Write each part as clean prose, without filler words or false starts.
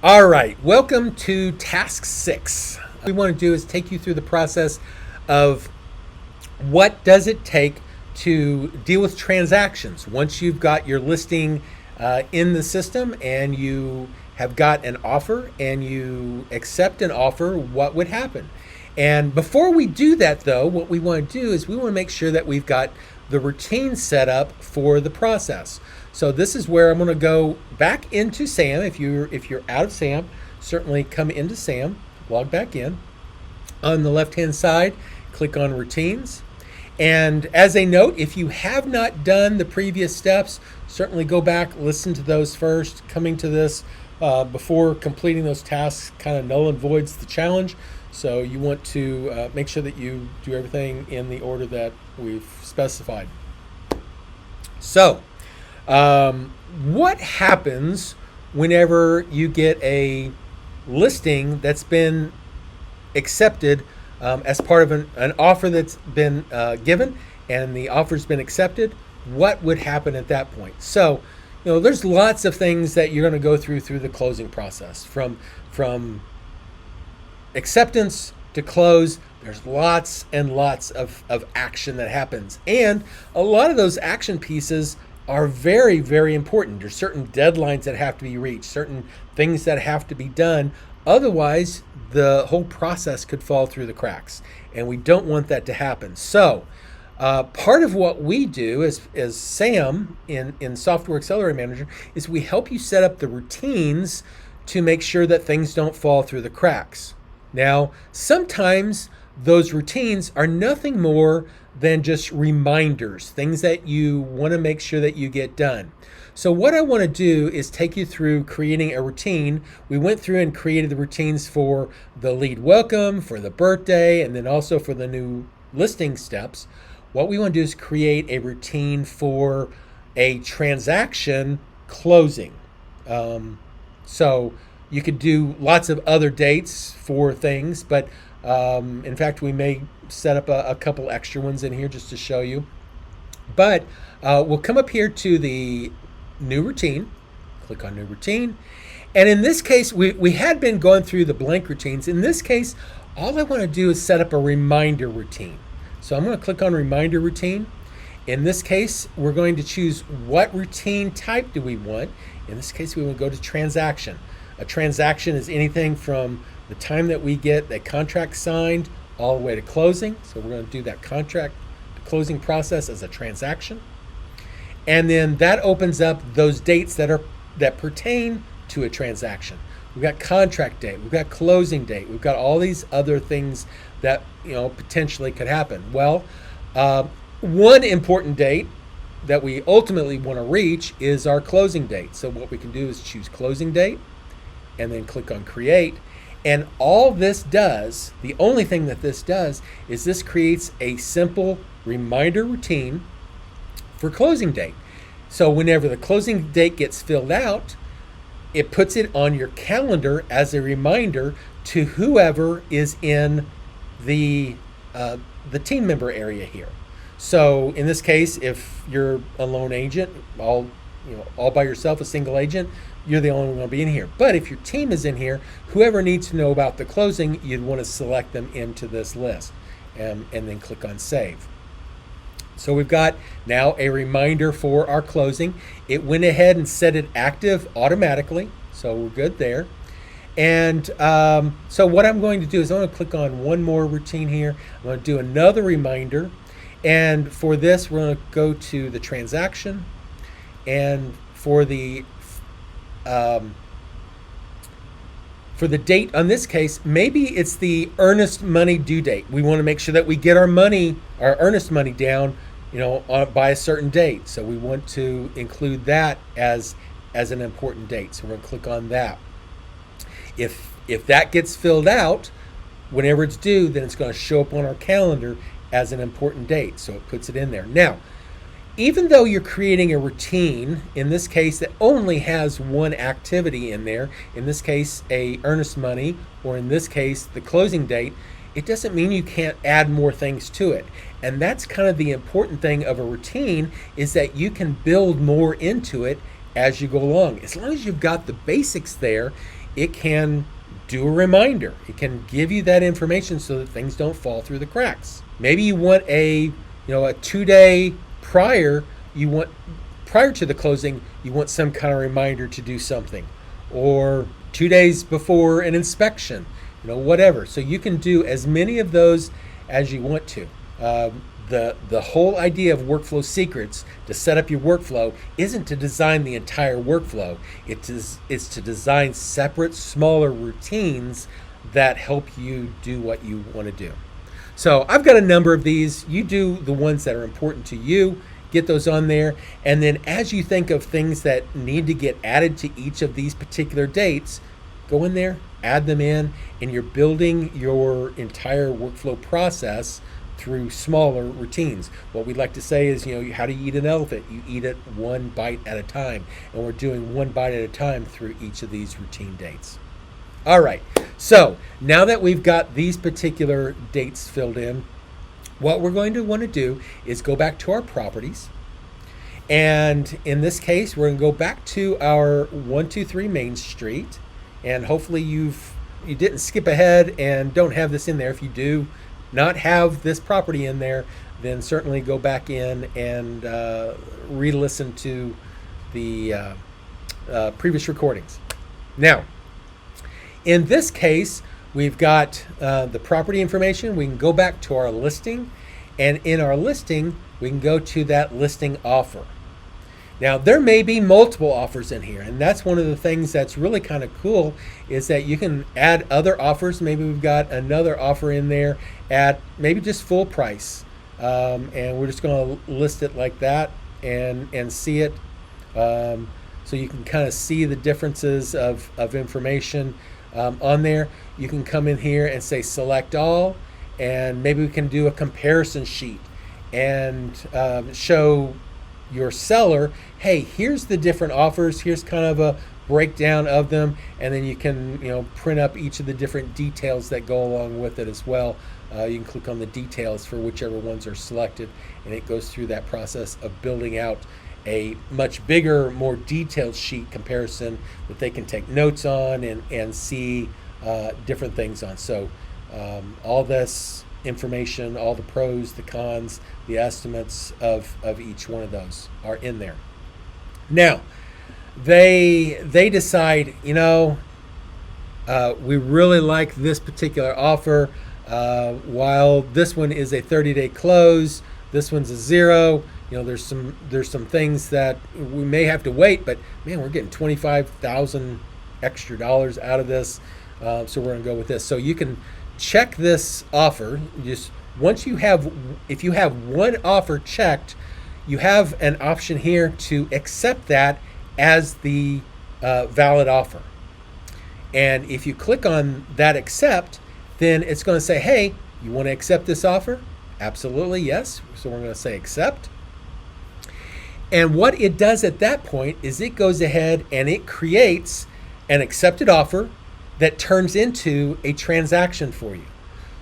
All right, welcome to task 6. What we want to do is take you through the process of what does it take to deal with transactions. Once you've got your listing in the system and you have got an offer and you accept an offer, what would happen? And before we do that, though, what we want to do is we want to make sure that we've got the routine set up for the process. So this is where I'm going to go back into SAM. If you're out of SAM, certainly come into SAM, log back in. On the left-hand side, click on routines. And as a note, if you have not done the previous steps, certainly go back, listen to those first. Coming to this before completing those tasks kind of null and voids the challenge. So you want to make sure that you do everything in the order that we've specified. So, what happens whenever you get a listing that's been accepted as part of an offer that's been given and the offer's been accepted? What would happen at that point? So, there's lots of things that you're going to go through the closing process. From acceptance to close, there's lots and lots of action that happens. And a lot of those action pieces are very, very important. There's certain deadlines that have to be reached, certain things that have to be done. Otherwise, the whole process could fall through the cracks. And we don't want that to happen. So, part of what we do as SAM in Software Accelerator Manager is we help you set up the routines to make sure that things don't fall through the cracks. Now, sometimes those routines are nothing more than just reminders, things that you want to make sure that you get done. So what I want to do is take you through creating a routine. We went through and created the routines for the lead welcome, for the birthday, and then also for the new listing steps. What we want to do is create a routine for a transaction closing. So you could do lots of other dates for things, but in fact, we may set up a couple extra ones in here just to show you. But we'll come up here to the new routine, click on new routine. And in this case, we had been going through the blank routines. In this case, all I want to do is set up a reminder routine. So I'm going to click on reminder routine. In this case, we're going to choose what routine type do we want. In this case, we will go to transaction. A transaction is anything from the time that we get the contract signed all the way to closing. So we're going to do that contract closing process as a transaction. And then that opens up those dates that pertain to a transaction. We've got contract date, we've got closing date, we've got all these other things that potentially could happen. Well, one important date that we ultimately want to reach is our closing date. So what we can do is choose closing date and then click on create. And all this does, the only thing that this does, is this creates a simple reminder routine for closing date. So whenever the closing date gets filled out, it puts it on your calendar as a reminder to whoever is in the team member area here. So in this case, if you're a lone agent, all by yourself, a single agent, you're the only one going to be in here. But if your team is in here, whoever needs to know about the closing, you'd want to select them into this list and then click on save. So we've got now a reminder for our closing. It went ahead and set it active automatically, so we're good there. And so what I'm going to do is I'm going to click on one more routine here. I'm going to do another reminder. And for this, we're going to go to the transaction. And for the date on this case, maybe it's the earnest money due date. We want to make sure that we get our earnest money down, by a certain date. So we want to include that as an important date. So we're going to click on that. If that gets filled out, whenever it's due, then it's going to show up on our calendar as an important date. So it puts it in there. Now, even though you're creating a routine, in this case, that only has one activity in there, in this case, a earnest money, or in this case, the closing date, it doesn't mean you can't add more things to it. And that's kind of the important thing of a routine, is that you can build more into it as you go along. As long as you've got the basics there, it can do a reminder. It can give you that information so that things don't fall through the cracks. Maybe you want a 2-day prior to the closing, you want some kind of reminder to do something, or 2 days before an inspection, whatever. So you can do as many of those as you want to. The whole idea of workflow secrets to set up your workflow isn't to design the entire workflow. It's to design separate, smaller routines that help you do what you want to do. So I've got a number of these. You do the ones that are important to you, get those on there, and then as you think of things that need to get added to each of these particular dates, go in there, add them in, and you're building your entire workflow process through smaller routines. What we like to say is, how do you eat an elephant? You eat it one bite at a time, and we're doing one bite at a time through each of these routine dates. All right, so now that we've got these particular dates filled in, what we're going to want to do is go back to our properties, and in this case, we're going to go back to our 123 Main Street, and hopefully you didn't skip ahead and don't have this in there. If you do not have this property in there, then certainly go back in and re-listen to the previous recordings. Now, in this case, we've got the property information. We can go back to our listing, and in our listing, we can go to that listing offer. Now, there may be multiple offers in here, and that's one of the things that's really kind of cool is that you can add other offers. Maybe we've got another offer in there at maybe just full price, and we're just going to list it like that and see it, so you can kind of see the differences of information on there. You can come in here and say select all, and maybe we can do a comparison sheet and show your seller, hey, here's the different offers, here's kind of a breakdown of them, and then you can print up each of the different details that go along with it as well. You can click on the details for whichever ones are selected, and it goes through that process of building out a much bigger, more detailed sheet comparison that they can take notes on and see different things on. So all this information, all the pros, the cons, the estimates of each one of those are in there. Now, they decide, we really like this particular offer. While this one is a 30-day close, this one's a 0. There's some things that we may have to wait, but man, we're getting $25,000 extra dollars out of this, so we're going to go with this. So you can check this offer. Just if you have one offer checked, you have an option here to accept that as the valid offer. And if you click on that accept, then it's going to say, hey, you want to accept this offer? Absolutely, yes. So we're going to say accept. And what it does at that point is it goes ahead and it creates an accepted offer that turns into a transaction for you.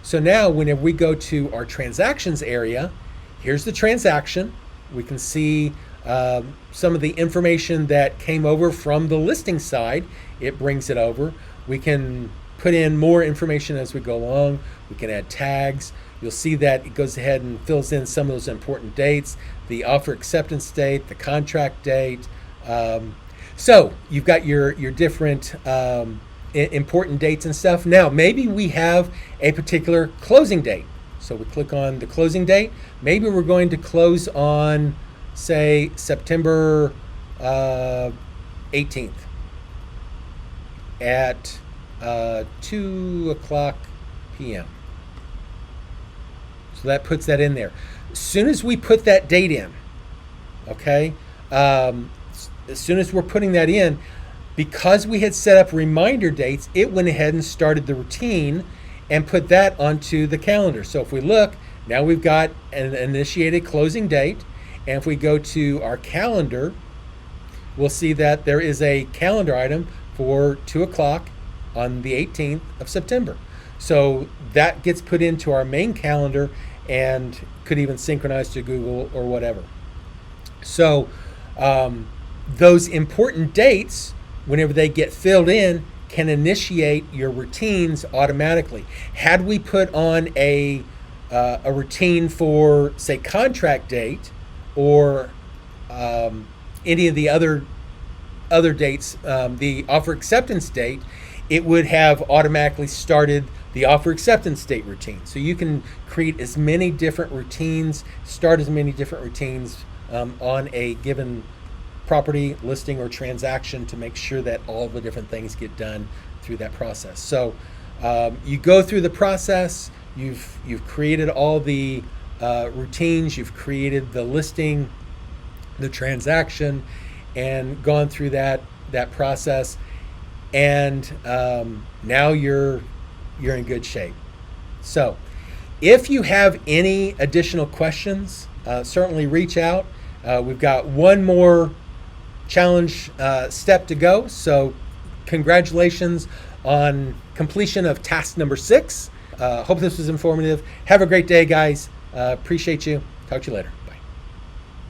So now whenever we go to our transactions area, here's the transaction. We can see some of the information that came over from the listing side. It brings it over. We can put in more information as we go along. We can add tags. You'll see that it goes ahead and fills in some of those important dates, the offer acceptance date, the contract date. So you've got your different important dates and stuff. Now, maybe we have a particular closing date. So we click on the closing date. Maybe we're going to close on, say, September 18th at 2:00 p.m. So that puts that in there. As soon as we put that date in, okay, as soon as we're putting that in, because we had set up reminder dates, it went ahead and started the routine and put that onto the calendar. So if we look, now we've got an initiated closing date. And if we go to our calendar, we'll see that there is a calendar item for 2:00 on the 18th of September. So that gets put into our main calendar and could even synchronize to Google or whatever. So those important dates, whenever they get filled in, can initiate your routines automatically. Had we put on a routine for, say, contract date or any of the other dates, the offer acceptance date, it would have automatically started the offer acceptance date routine. So you can create as many different routines, start as many different routines on a given property, listing, or transaction to make sure that all the different things get done through that process. So you go through the process, you've created all the routines, you've created the listing, the transaction, and gone through that process, and now you're in good shape. So if you have any additional questions, certainly reach out. We've got one more challenge step to go, so congratulations on completion of task number 6. Hope this was informative. Have a great day, guys. Appreciate you. Talk to you later.